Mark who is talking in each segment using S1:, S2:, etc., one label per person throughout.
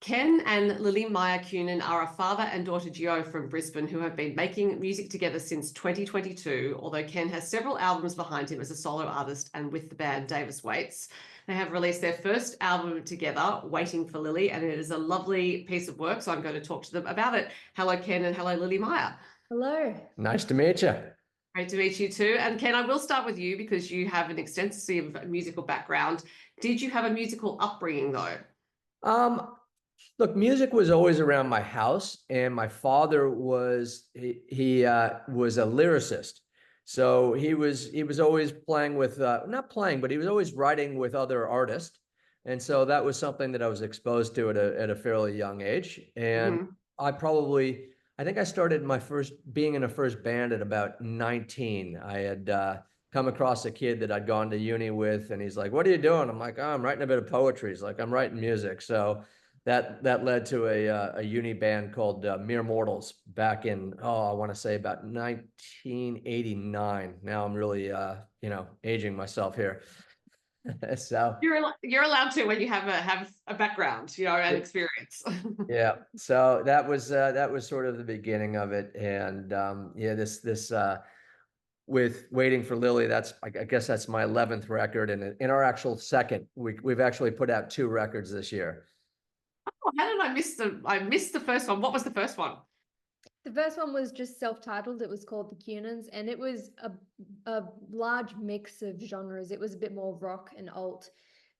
S1: Ken and Lily Maia Kunin are a father and daughter duo from Brisbane who have been making music together since 2022, although Ken has several albums behind him as a solo artist and with the band Davis Waits. They have released their first album together, Waiting for Lily, and it is a lovely piece of work, so I'm going to talk to them about it. Hello, Ken, and hello, Lily Maia.
S2: Hello.
S3: Nice to meet you.
S1: Great to meet you too. And Ken, I will start with you because you have an extensive musical background. Did you have a musical upbringing though?
S3: Look, music was always around my house, and my father was he was a lyricist. So he was always playing with not playing, but he was always writing with other artists. And so that was something that I was exposed to at a fairly young age. And I think I started being in a first band at about 19. I had come across a kid that I'd gone to uni with, and he's like, "What are you doing?" I'm like, "Oh, I'm writing a bit of poetry." He's like, "I'm writing music." So that led to a uni band called Mere Mortals back in, I want to say about 1989. Now I'm really aging myself here. So
S1: you're allowed to when you have a background, and experience.
S3: Yeah. So that was sort of the beginning of it. And this with Waiting for Lily, I guess that's my 11th record, and in our actual second, we've actually put out 2 records this year.
S1: Oh, how did I missed the first one? What was the first one?
S2: The first one was just self-titled. It was called the Kunins, and it was a large mix of genres. It was a bit more rock and alt,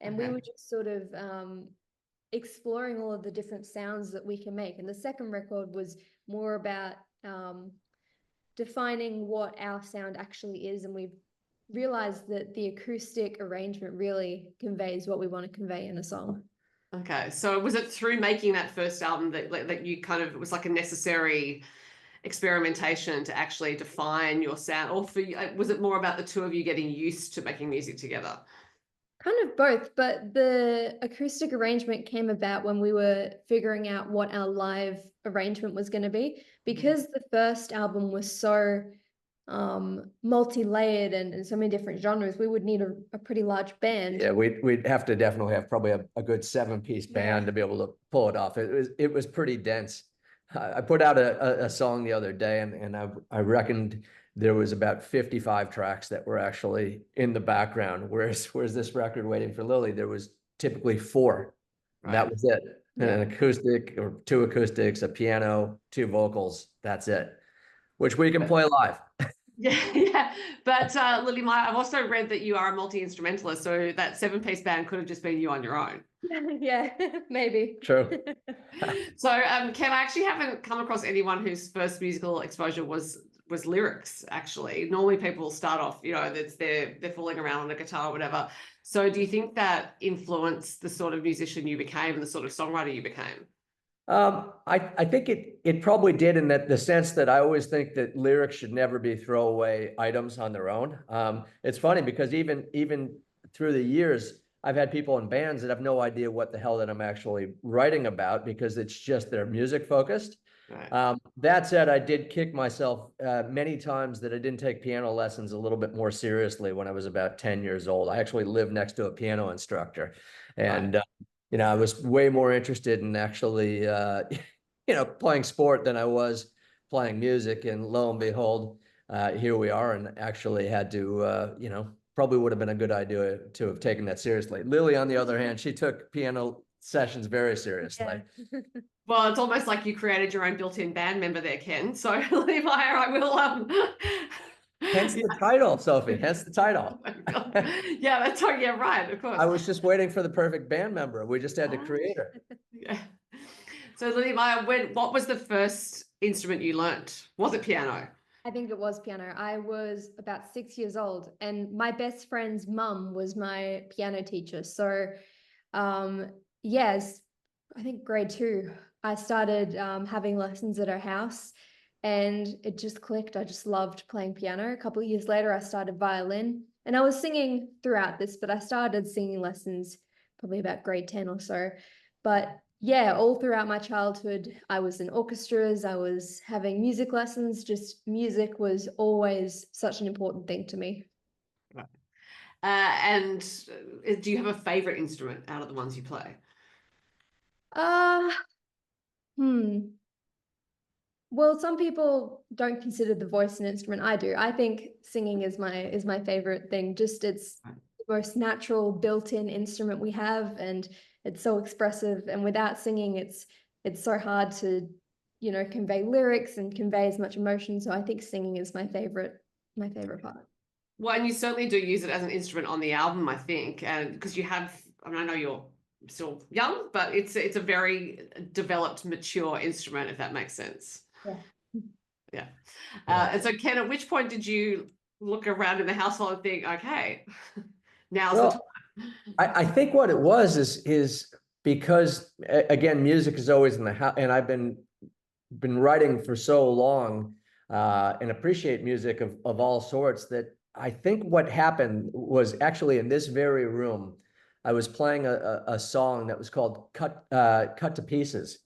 S2: and we were just sort of exploring all of the different sounds that we can make. And the second record was more about defining what our sound actually is, and we've realized that the acoustic arrangement really conveys what we want to convey in a song.
S1: Okay, so was it through making that first album that you kind of, it was like a necessary experimentation to actually define your sound, or was it more about the two of you getting used to making music together?
S2: Kind of both, but the acoustic arrangement came about when we were figuring out what our live arrangement was going to be, because the first album was so multi-layered and so many different genres. We would need a pretty large band.
S3: Yeah, we'd have to definitely have probably a good 7-piece band to be able to pull it off. It was pretty dense. I put out a song the other day, and I reckoned there was about 55 tracks that were actually in the background. Whereas this record, Waiting for Lily, there was typically 4. Right. That was it. An acoustic or 2 acoustics, a piano, 2 vocals. That's it, which we can play live.
S1: Yeah. But Lily Maia, I've also read that you are a multi-instrumentalist, so that 7-piece band could have just been you on your own.
S2: Yeah, maybe.
S3: True.
S1: So Ken, I actually haven't come across anyone whose first musical exposure was lyrics, actually. Normally people start off, they're fooling around on a guitar or whatever. So do you think that influenced the sort of musician you became and the sort of songwriter you became?
S3: I think it probably did, in that the sense that I always think that lyrics should never be throwaway items on their own. It's funny because even through the years, I've had people in bands that have no idea what the hell that I'm actually writing about, because it's just their music focused. Right. That said, I did kick myself many times that I didn't take piano lessons a little bit more seriously when I was about 10 years old. I actually lived next to a piano instructor, and I was way more interested in actually, playing sport than I was playing music. And lo and behold, here we are, and actually had to, probably would have been a good idea to have taken that seriously. Lily, on the other hand, she took piano sessions very seriously.
S2: Yeah.
S1: Well, it's almost like you created your own built-in band member there, Ken. So, Lily Maia, I will.
S3: Hence the title, Sophie. Hence the title.
S1: Oh yeah, that's right. Yeah, right. Of course.
S3: I was just waiting for the perfect band member. We just had to create her.
S1: Yeah. So, Lily Maia, what was the first instrument you learnt? Was it piano?
S2: I think it was piano. I was about 6 years old, and my best friend's mum was my piano teacher. So, yes, I think grade 2, I started having lessons at her house, and it just clicked. I just loved playing piano. A couple of years later, I started violin, and I was singing throughout this, but I started singing lessons probably about grade 10 or so. But yeah, all throughout my childhood, I was in orchestras, I was having music lessons. Just music was always such an important thing to me.
S1: Right. And do you have a favorite instrument out of the ones you play?
S2: Uh, hmm. Well, some people don't consider the voice an instrument. I do. I think singing is my favorite thing. Just it's the most natural built-in instrument we have, and it's so expressive. And without singing, it's so hard to, convey lyrics and convey as much emotion. So I think singing is my favorite part.
S1: Well, and you certainly do use it as an instrument on the album, I think, and because you have, I mean, I know you're still young, but it's a very developed, mature instrument, if that makes sense.
S2: Yeah.
S1: Yeah.
S3: Yeah.
S1: And so, Ken, at which point did you look around in the household and think, okay, now's the time?
S3: Well, I think what it was is because again, music is always in the house, and I've been writing for so long and appreciate music of all sorts, that I think what happened was actually in this very room, I was playing a song that was called Cut to Pieces.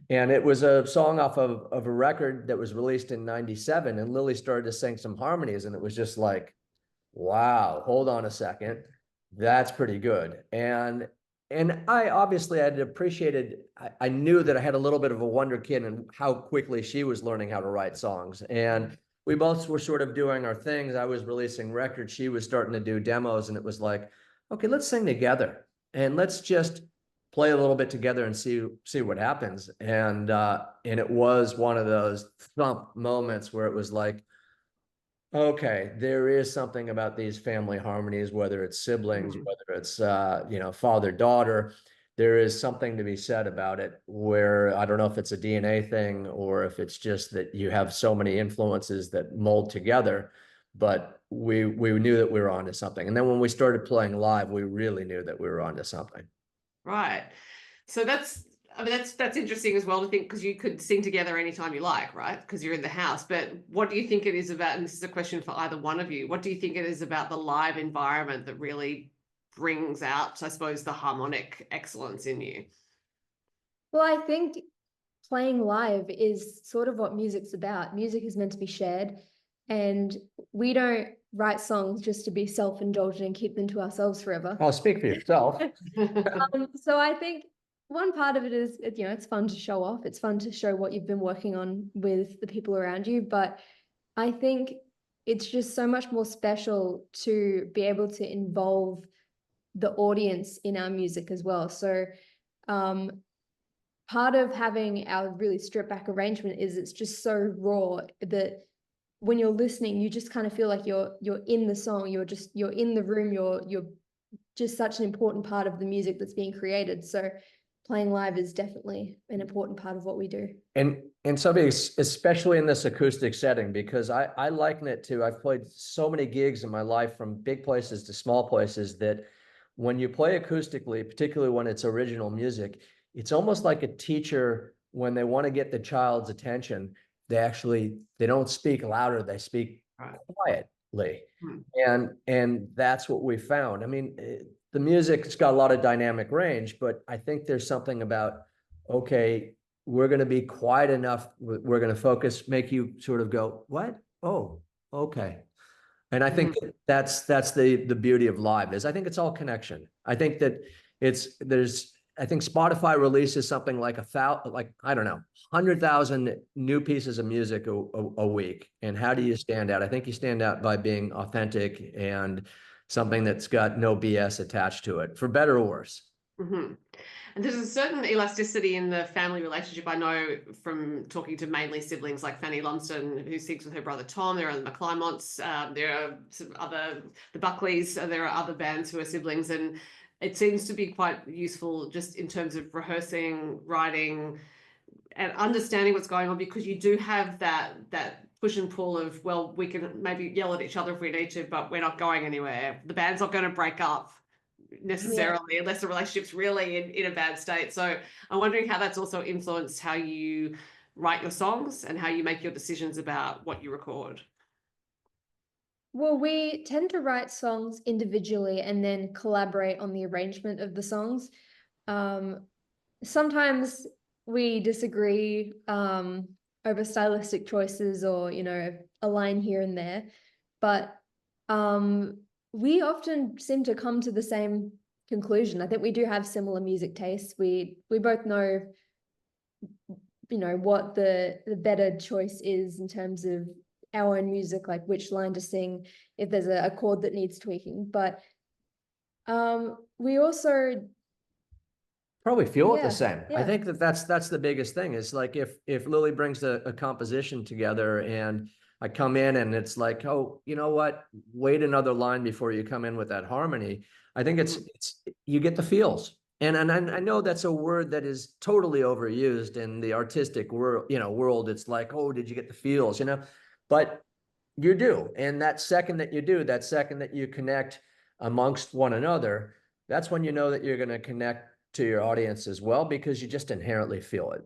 S3: And it was a song off of a record that was released in '97. And Lily started to sing some harmonies. And it was just like, wow, hold on a second. That's pretty good. And I obviously had appreciated, I knew that I had a little bit of a wonder kid and how quickly she was learning how to write songs. And we both were sort of doing our things. I was releasing records. She was starting to do demos. And it was like, okay, let's sing together and let's just play a little bit together and see what happens. And it was one of those thump moments where it was like, okay, there is something about these family harmonies, whether it's siblings, whether it's father daughter, there is something to be said about it, where I don't know if it's a DNA thing or if it's just that you have so many influences that mold together, but we knew that we were onto something. And then when we started playing live, we really knew that we were onto something.
S1: Right. So that's interesting as well to think, because you could sing together anytime you like, right? Because you're in the house. But what do you think it is about, and this is a question for either one of you, what do you think it is about the live environment that really brings out, I suppose, the harmonic excellence in you?
S2: Well, I think playing live is sort of what music's about. Music is meant to be shared, and we don't write songs just to be self-indulgent and keep them to ourselves forever.
S3: I'll speak for yourself.
S2: So I think one part of it is, it's fun to show off. It's fun to show what you've been working on with the people around you. But I think it's just so much more special to be able to involve the audience in our music as well. So part of having our really stripped back arrangement is it's just so raw that when you're listening, you just kind of feel like you're in the song. You're in the room. You're just such an important part of the music that's being created. So playing live is definitely an important part of what we do.
S3: And something, especially in this acoustic setting, because I liken it to, I've played so many gigs in my life from big places to small places, that when you play acoustically, particularly when it's original music, it's almost like a teacher, when they want to get the child's attention, they don't speak louder, they speak quietly. And that's what we found. I mean, the music's got a lot of dynamic range, but I think there's something about, okay, we're going to be quiet enough, we're going to focus, make you sort of go, what? Oh, okay. And I think that's the beauty of live, is I think it's all connection. I think that I think Spotify releases something like I don't know, 100,000 new pieces of music a week. And how do you stand out? I think you stand out by being authentic and something that's got no BS attached to it, for better or worse.
S1: Mm-hmm. And there's a certain elasticity in the family relationship. I know from talking to mainly siblings like Fanny Lumsden, who sings with her brother Tom. There are the McClymonts. There are some the Buckleys. There are other bands who are siblings, and it seems to be quite useful just in terms of rehearsing, writing, and understanding what's going on, because you do have that push and pull of, well, we can maybe yell at each other if we need to, but we're not going anywhere. The band's not going to break up necessarily unless the relationship's really in a bad state. So I'm wondering how that's also influenced how you write your songs and how you make your decisions about what you record.
S2: Well, we tend to write songs individually and then collaborate on the arrangement of the songs. Sometimes we disagree over stylistic choices, or a line here and there, but we often seem to come to the same conclusion. I think we do have similar music tastes. We both know, you know, what the better choice is in terms of our own music, like which line to sing, if there's a chord that needs tweaking. But we also
S3: probably feel it the
S2: Yeah,
S3: same. I
S2: yeah.
S3: think that's the biggest thing. Is like if Lily brings a composition together and I come in and it's like, oh, you know what? Wait another line before you come in with that harmony. I think it's you get the feels. And I know that's a word that is totally overused in the artistic world, world. It's like, oh, did you get the feels, But you do. And that second that you do, that second that you connect amongst one another, that's when you know that you're going to connect to your audience as well, because you just inherently feel it.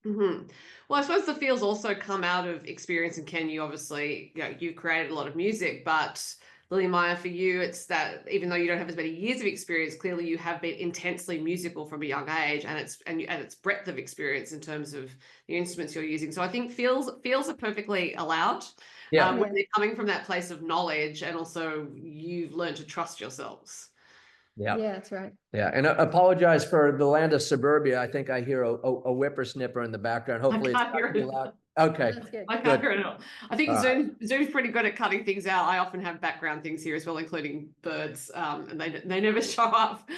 S1: Mm-hmm. Well, I suppose the feels also come out of experience. And Ken, you obviously, you created a lot of music, but Lily Maia, for you, it's that even though you don't have as many years of experience, clearly you have been intensely musical from a young age, and it's breadth of experience in terms of the instruments you're using. So I think feels are perfectly allowed.
S3: Yeah.
S1: When they're coming from that place of knowledge, and also you've learned to trust yourselves.
S3: Yeah.
S2: Yeah, that's right.
S3: Yeah. And I apologize for the land of suburbia. I think I hear a whippersnipper in the background. Hopefully it's not too loud. Okay.
S2: That's good.
S1: I can't hear it at all. I think
S3: All right.
S1: Zoom's pretty good at cutting things out. I often have background things here as well, including birds, and they never show up.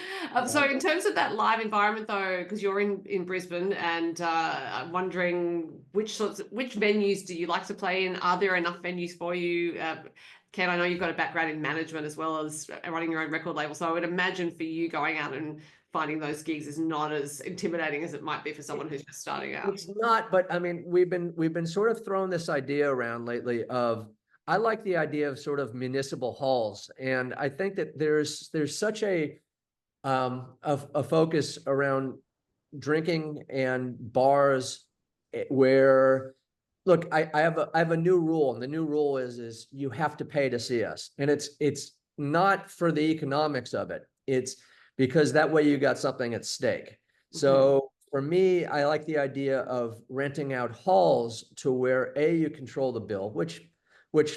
S1: So in terms of that live environment, though, because you're in Brisbane, and I'm wondering which venues do you like to play in? Are there enough venues for you? Ken, I know you've got a background in management as well as running your own record label, so I would imagine for you going out and finding those gigs is not as intimidating as it might be for someone who's just starting out.
S3: It's not, but I mean, we've been sort of throwing this idea around lately of, I like the idea of sort of municipal halls. And I think that there's such a focus around drinking and bars where, look, I have a new rule, and the new rule is you have to pay to see us. And it's not for the economics of it. It's because that way you got something at stake. So for me, I like the idea of renting out halls to where you control the bill, which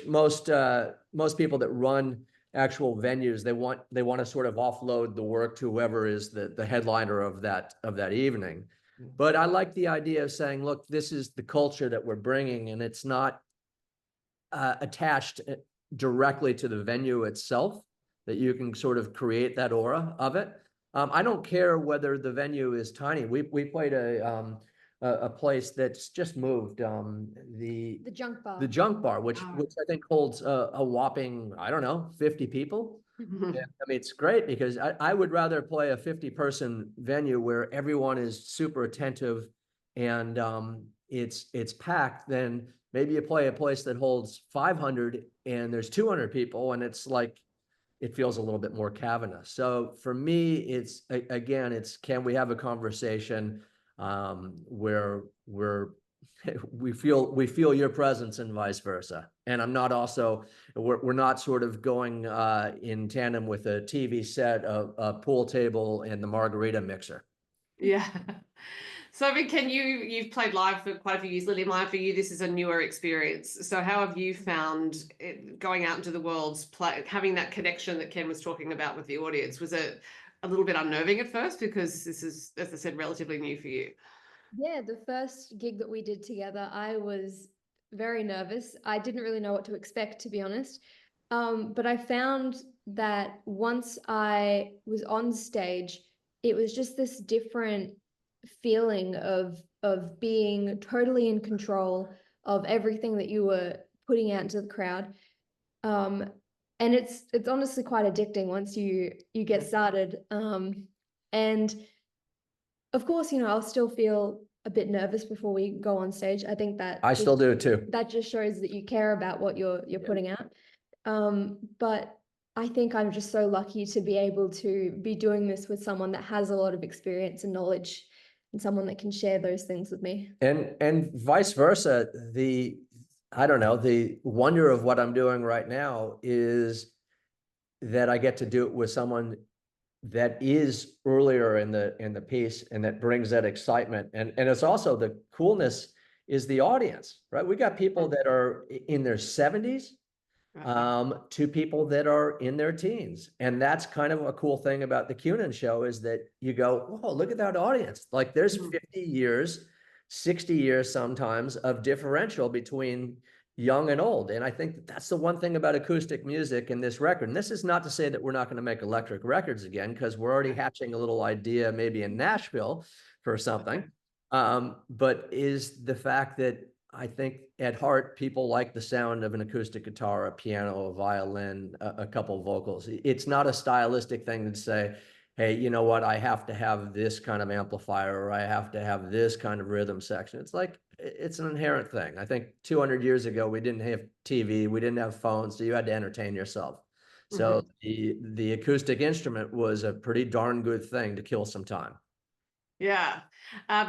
S3: most people that run actual venues, they want to sort of offload the work to whoever is the headliner of that evening. But I like the idea of saying, look, this is the culture that we're bringing, and it's not attached directly to the venue itself, that you can sort of create that aura of it. I don't care whether the venue is tiny. We played a place that's just moved, the
S2: junk bar.
S3: The junk bar, which I think holds a whopping, I don't know, 50 people. Yeah, I mean, it's great because I would rather play a 50-person venue where everyone is super attentive and it's packed than maybe you play a place that holds 500 and there's 200 people and it's like, it feels a little bit more cavernous. So for me, it's again, it's, can we have a conversation where we feel your presence and vice versa. And I'm not also, we're not sort of going in tandem with a TV set, a pool table, and the margarita mixer.
S1: Yeah. So, I mean, Ken, you've played live for quite a few years. Lily Maia, for you, this is a newer experience. So how have you found it, going out into the world, having that connection that Ken was talking about with the audience? Was it a little bit unnerving at first because this is, as I said, relatively new for you?
S2: Yeah, the first gig that we did together, I was very nervous. I didn't really know what to expect, to be honest. But I found that once I was on stage, it was just this different feeling of being totally in control of everything that you were putting out into the crowd. And it's honestly quite addicting once you get started. And of course, you know, I'll still feel a bit nervous before we go on stage. I think that
S3: I still do too.
S2: That just shows that you care about what you're putting out. But I think I'm just so lucky to be able to be doing this with someone that has a lot of experience and knowledge, and someone that can share those things with me.
S3: And vice versa. I don't know, the wonder of what I'm doing right now is that I get to do it with someone that is earlier in the piece and that brings that excitement. And it's also, the coolness is the audience, right? We got people that are in their 70s to people that are in their teens. And that's kind of a cool thing about the Kunin show is that you go, oh, look at that audience. Like there's 50 years, 60 years sometimes of differential between young and old. And I think that's the one thing about acoustic music in this record. And this is not to say that we're not going to make electric records again, because we're already hatching a little idea maybe in Nashville for something. But is the fact that I think at heart, people like the sound of an acoustic guitar, a piano, a violin, a couple vocals. It's not a stylistic thing to say, hey, you know what, I have to have this kind of amplifier or I have to have this kind of rhythm section. It's like, it's an inherent thing. I think 200 years ago, we didn't have TV, we didn't have phones, so you had to entertain yourself. So the acoustic instrument was a pretty darn good thing to kill some time.
S1: Yeah.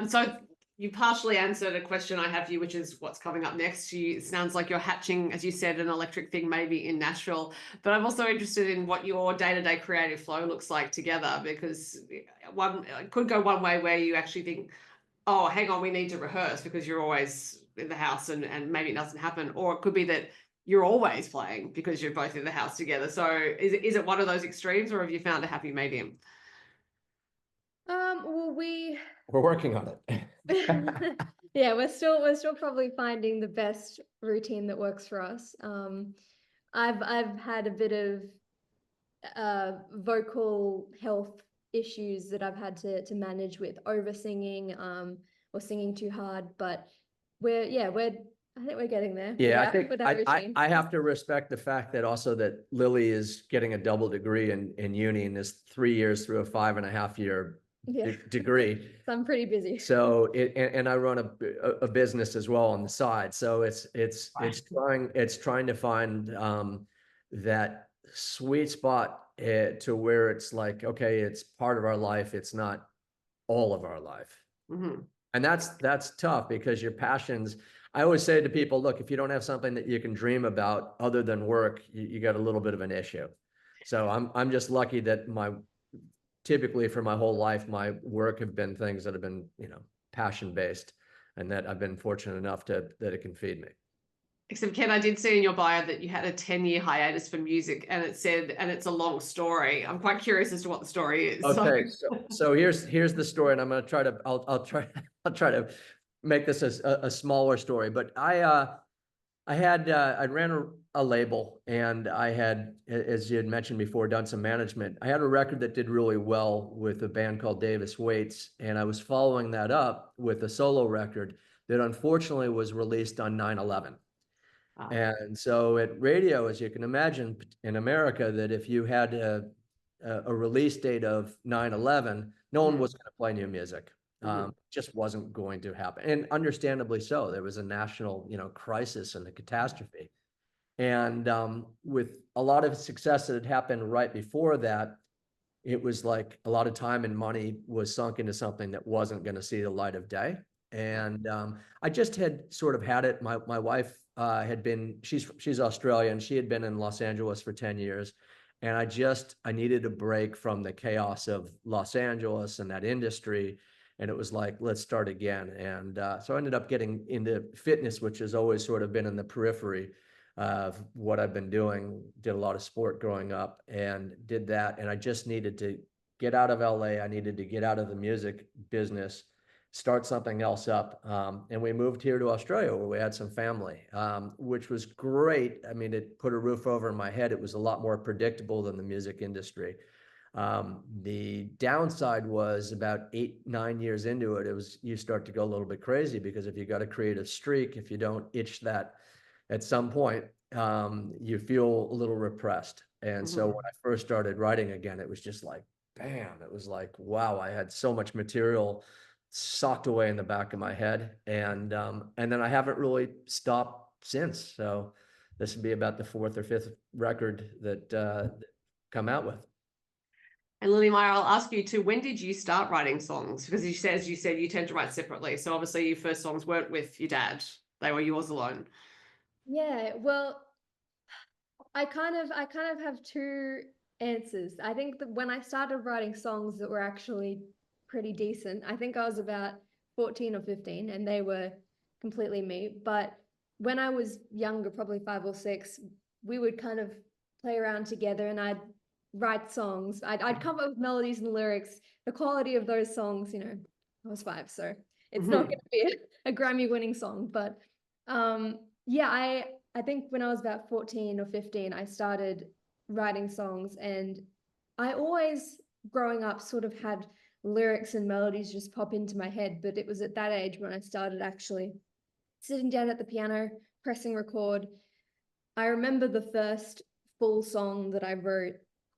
S1: So you partially answered a question I have for you, which is what's coming up next. It sounds like you're hatching, as you said, an electric thing maybe in Nashville. But I'm also interested in what your day-to-day creative flow looks like together, because it could go one way where you actually think, oh, hang on, we need to rehearse because you're always in the house and maybe it doesn't happen. Or it could be that you're always playing because you're both in the house together. So is it one of those extremes, or have you found a happy medium?
S2: Well,
S3: we're working on it.
S2: Yeah, we're still probably finding the best routine that works for us. I've had a bit of vocal health issues that I've had to manage with over singing or singing too hard, but I think we're getting there.
S3: Yeah,
S2: I
S3: think I have to respect the fact that also that Lily is getting a double degree in uni and is 3 years through a 5.5 year degree.
S2: So I'm pretty busy.
S3: So and I run a business as well on the side. So it's trying to find that sweet spot to where it's like, okay, it's part of our life. It's not all of our life. And that's tough because your passions, I always say to people, look, if you don't have something that you can dream about other than work, you got a little bit of an issue. So I'm just lucky that typically for my whole life, my work have been things that have been, passion based, and that I've been fortunate enough that it can feed me.
S1: Except, Ken, I did see in your bio that you had a 10-year hiatus for music, and it's a long story. I'm quite curious as to what the story is.
S3: Okay, so here's the story, and I'm going to try to I'll try to make this a smaller story. But I ran a label, and I had, as you had mentioned before, done some management. I had a record that did really well with a band called Davis Waits, and I was following that up with a solo record that unfortunately was released on 9/11. And so at radio, as you can imagine, in America, that if you had a release date of 9/11, no one was going to play new music. Just wasn't going to happen. And understandably so. There was a national, crisis and a catastrophe. And with a lot of success that had happened right before that, it was like a lot of time and money was sunk into something that wasn't going to see the light of day. And I just had sort of had it. My wife had been, she's Australian. She had been in Los Angeles for 10 years. And I needed a break from the chaos of Los Angeles and that industry. And it was like, let's start again. And so I ended up getting into fitness, which has always sort of been in the periphery of what I've been doing. Did a lot of sport growing up and did that. And I just needed to get out of LA. I needed to get out of the music business, start something else up. And we moved here to Australia where we had some family, which was great. I mean, it put a roof over my head. It was a lot more predictable than the music industry. The downside was about 8-9 years into it, you start to go a little bit crazy, because if you got a creative streak, if you don't itch that at some point, you feel a little repressed. And so when I first started writing again, it was just like, bam, it was like, wow, I had so much material socked away in the back of my head. And then I haven't really stopped since. So this would be about the 4th or 5th record that come out with.
S1: And Lily Maia, I'll ask you too, when did you start writing songs? Because as you said, you tend to write separately. So obviously your first songs weren't with your dad. They were yours alone.
S2: Yeah, well, I kind of have two answers. I think that when I started writing songs that were actually pretty decent, I think I was about 14 or 15 and they were completely me. But when I was younger, probably 5 or 6, we would kind of play around together, and I'd write songs. I'd come up with melodies and lyrics. The quality of those songs, you know, I was 5, so it's not going to be a Grammy-winning song. But yeah, I think when I was about 14 or 15, I started writing songs, and I always, growing up, sort of had lyrics and melodies just pop into my head. But it was at that age when I started actually sitting down at the piano, pressing record. I remember the first full song that I wrote.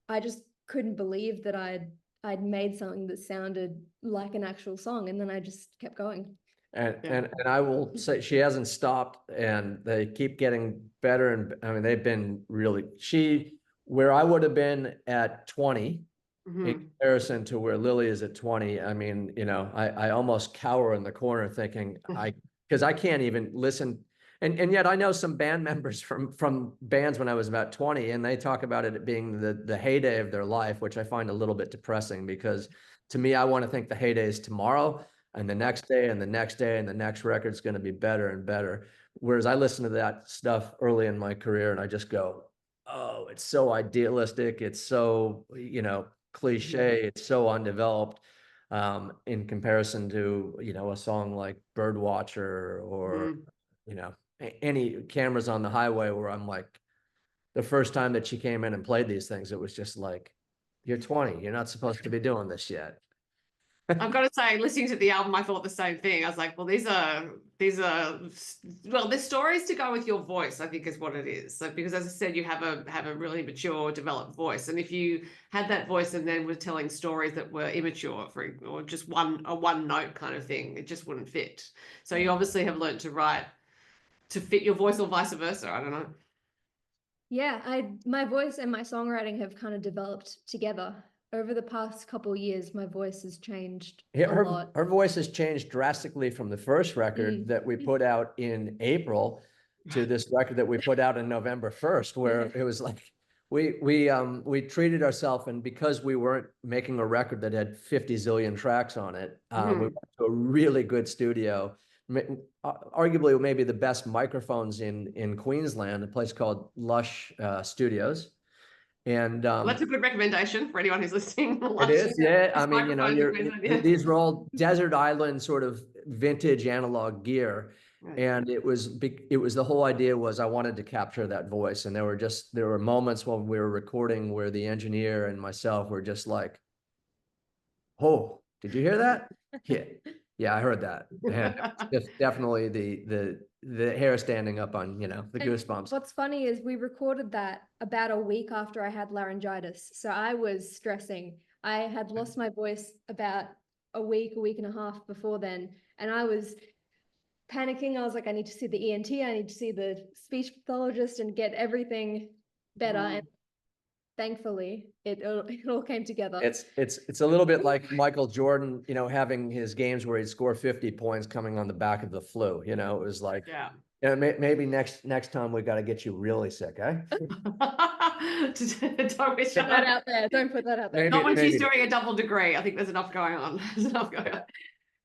S2: I just couldn't believe that I'd made something that sounded like an actual song, and then I just kept going.
S3: And I will say she hasn't stopped, and they keep getting better. And I mean, they've been really, where I would have been at 20 in comparison to where Lily is at 20. I mean, you know, I almost cower in the corner thinking because I can't even listen. And yet I know some band members from bands when I was about 20, and they talk about it being the heyday of their life, which I find a little bit depressing, because to me, I want to think the heyday is tomorrow, and the next day, and the next day, and the next record's going to be better and better. Whereas I listen to that stuff early in my career and I just go, oh, it's so idealistic. It's so, you know, cliche. It's so undeveloped in comparison to, you know, a song like Birdwatcher or, you know, any Cameras on the Highway, where I'm like, the first time that she came in and played these things, it was just like, you're 20. You're not supposed to be doing this yet.
S1: I've got to say, listening to the album, I thought the same thing. I was like, well, these are, well, there's stories to go with your voice, I think is what it is. So, because as I said, you have a really mature, developed voice. And if you had that voice and then were telling stories that were immature or just a one note kind of thing, it just wouldn't fit. So you obviously have learned to write to fit your voice, or vice versa. I don't know.
S2: Yeah, my voice and my songwriting have kind of developed together. Over the past couple of years, my voice has changed a lot.
S3: Her voice has changed drastically from the first record that we put out in April to this record that we put out in November 1st, where it was like we treated ourselves, and because we weren't making a record that had 50 zillion tracks on it, we went to a really good studio, arguably maybe the best microphones in Queensland, a place called Lush Studios. And
S1: well, that's a good recommendation for anyone who's listening.
S3: It is, yeah. I mean, you know, these are all desert island sort of vintage analog gear. Right. And it was the whole idea was I wanted to capture that voice. And there were moments when we were recording where the engineer and myself were just like, oh, did you hear that? Yeah, I heard that. And it's definitely the hair standing up on, you know, the goosebumps.
S2: What's funny is we recorded that about a week after I had laryngitis. So I was stressing. I had lost my voice about a week and a half before then. And I was panicking. I was like, I need to see the ENT. I need to see the speech pathologist and get everything better. And thankfully, it all came together.
S3: It's a little bit like Michael Jordan, you know, having his games where he'd score 50 points coming on the back of the flu. You know, it was like, yeah, you know, maybe next time we got to get you really sick, eh?
S2: Don't put that out there. Don't put that out there.
S1: Not when she's doing a double degree. I think there's enough going on.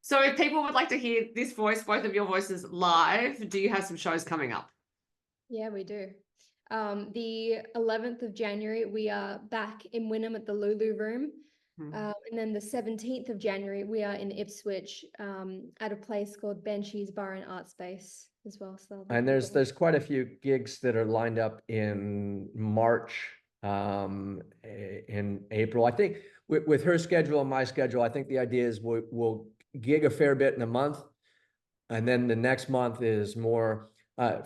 S1: So if people would like to hear this voice, both of your voices live, do you have some shows coming up?
S2: Yeah, we do. The 11th of January, we are back in Wynnum at the Lulu Room. And then the 17th of January, we are in Ipswich at a place called Banshees Bar and Art Space as well. So
S3: and there's quite a few gigs that are lined up in March, in April. I think with her schedule and my schedule, I think the idea is we'll gig a fair bit in a month. And then the next month is more,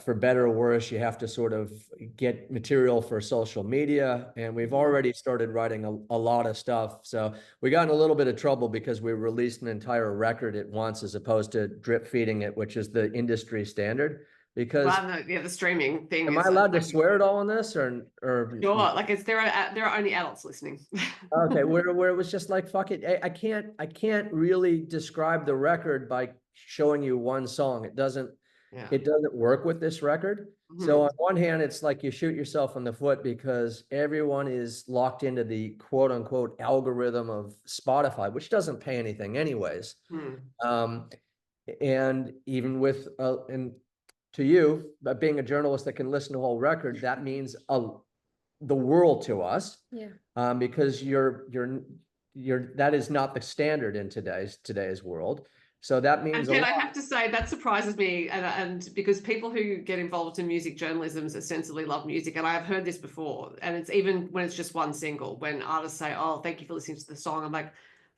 S3: for better or worse, you have to sort of get material for social media. And we've already started writing a lot of stuff. So we got in a little bit of trouble because we released an entire record at once, as opposed to drip feeding it, which is the industry standard. Because
S1: the streaming thing.
S3: Am I allowed to swear at all on this, or
S1: sure? Like there are only adults listening.
S3: Okay, where it was just like, fuck it, I can't really describe the record by showing you one song. It doesn't work with this record. So on one hand, it's like you shoot yourself in the foot because everyone is locked into the quote unquote algorithm of Spotify, which doesn't pay anything anyways. And even with to you, but being a journalist that can listen to a whole record, that means the world to us.
S2: Yeah.
S3: Because that is not the standard in today's world. So that means
S1: And I have to say that surprises me, and because people who get involved in music journalism ostensibly love music, and I have heard this before, and it's even when it's just one single, when artists say, "Oh, thank you for listening to the song," I'm like,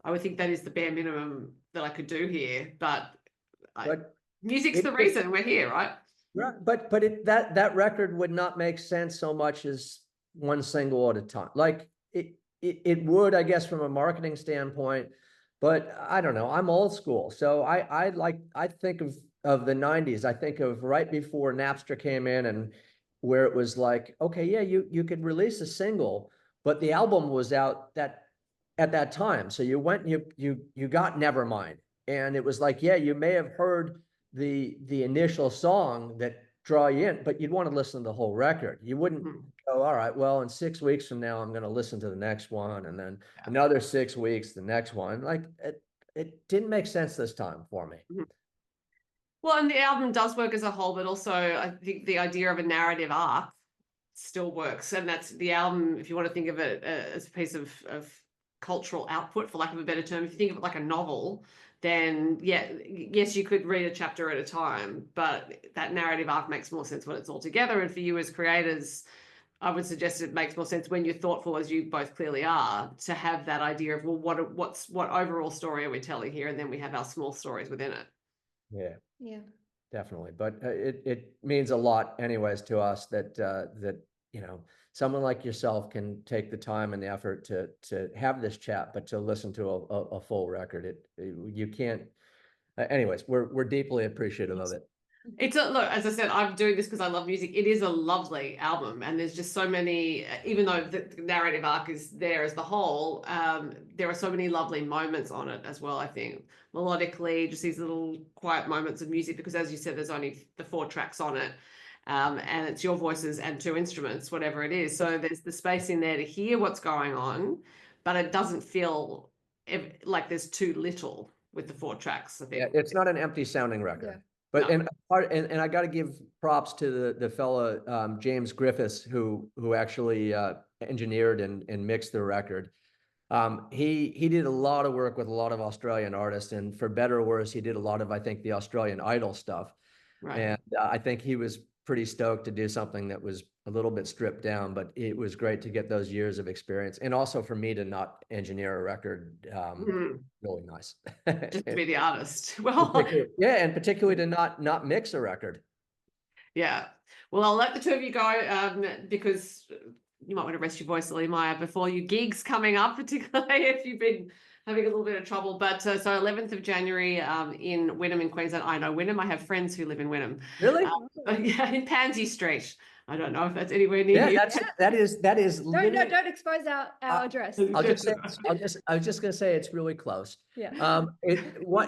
S1: I would think that is the bare minimum that I could do here, but music's the reason we're here, right?
S3: Right, but that record would not make sense so much as one single at a time. Like it would, I guess, from a marketing standpoint. But I don't know. I'm old school, so I think of the '90s. I think of right before Napster came in, and where it was like, okay, yeah, you could release a single, but the album was out at that time. So you went and you got Nevermind, and it was like, yeah, you may have heard the initial song that draw you in, but you'd want to listen to the whole record. You wouldn't go, all right, well, in 6 weeks from now, I'm going to listen to the next one, and then another 6 weeks, the next one. Like it didn't make sense this time for me.
S1: Well, and the album does work as a whole, but also I think the idea of a narrative arc still works. And that's the album, if you want to think of it as a piece of cultural output, for lack of a better term, if you think of it like a novel, then yes, you could read a chapter at a time, but that narrative arc makes more sense when it's all together. And for you as creators, I would suggest it makes more sense when you're thoughtful, as you both clearly are, to have that idea of, well, what overall story are we telling here? And then we have our small stories within it.
S3: Yeah, definitely. But it means a lot anyways to us that someone like yourself can take the time and the effort to have this chat, but to listen to a full record. You can't. Anyways, we're deeply appreciative of it.
S1: It's look, as I said, I'm doing this because I love music. It is a lovely album, and there's just so many, even though the narrative arc is there as the whole, there are so many lovely moments on it as well, I think. Melodically, just these little quiet moments of music, because as you said, there's only the 4 tracks on it. And it's your voices and 2 instruments, whatever it is. So there's the space in there to hear what's going on, but it doesn't feel like there's too little with the 4 tracks, I think.
S3: Yeah, it's not an empty sounding record.
S2: Yeah.
S3: But and I got to give props to the fella James Griffiths who actually engineered and mixed the record. He did a lot of work with a lot of Australian artists, and for better or worse, he did a lot of, I think, the Australian Idol stuff.
S1: Right.
S3: And I think he was pretty stoked to do something that was a little bit stripped down, but it was great to get those years of experience, and also for me to not engineer a record. Really nice.
S1: Just to be the artist. Well,
S3: and particularly to not mix a record.
S1: Yeah. Well, I'll let the 2 of you go because you might want to rest your voice, Lily Maia, before your gigs coming up, particularly if you've been having a little bit of trouble. But so 11th of January in Wynnum in Queensland. I know Wynnum. I have friends who live in Wynnum.
S3: Really?
S1: Yeah, in Pansy Street. I don't know if that's anywhere near you.
S3: That is.
S2: Don't expose our address.
S3: I was just gonna say it's really close.
S2: Yeah.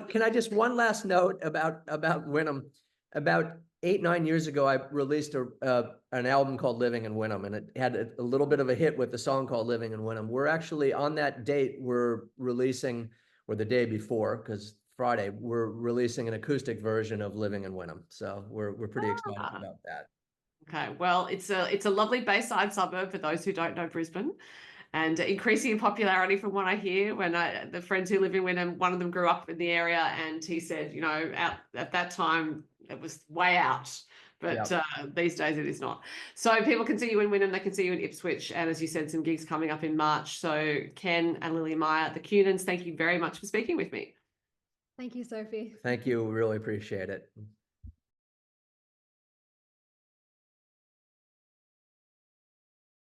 S3: Can I just one last note about Wynnum? About 8-9 years ago, I released an album called Living in Wynnum, and it had a little bit of a hit with the song called Living in Wynnum. We're actually on that date, we're releasing, or the day before, because Friday, we're releasing an acoustic version of Living in Wynnum. So we're pretty excited about that.
S1: Okay, well, it's a lovely Bayside suburb for those who don't know Brisbane, and increasing in popularity from what I hear. When the friends who live in Wynnum, one of them grew up in the area, and he said, at that time it was way out, but these days it is not. So people can see you in Wynnum, they can see you in Ipswich, and as you said, some gigs coming up in March. So Ken and Lily Maia, the Kunins, thank you very much for speaking with me.
S2: Thank you, Sophie.
S3: Thank you. Really appreciate it.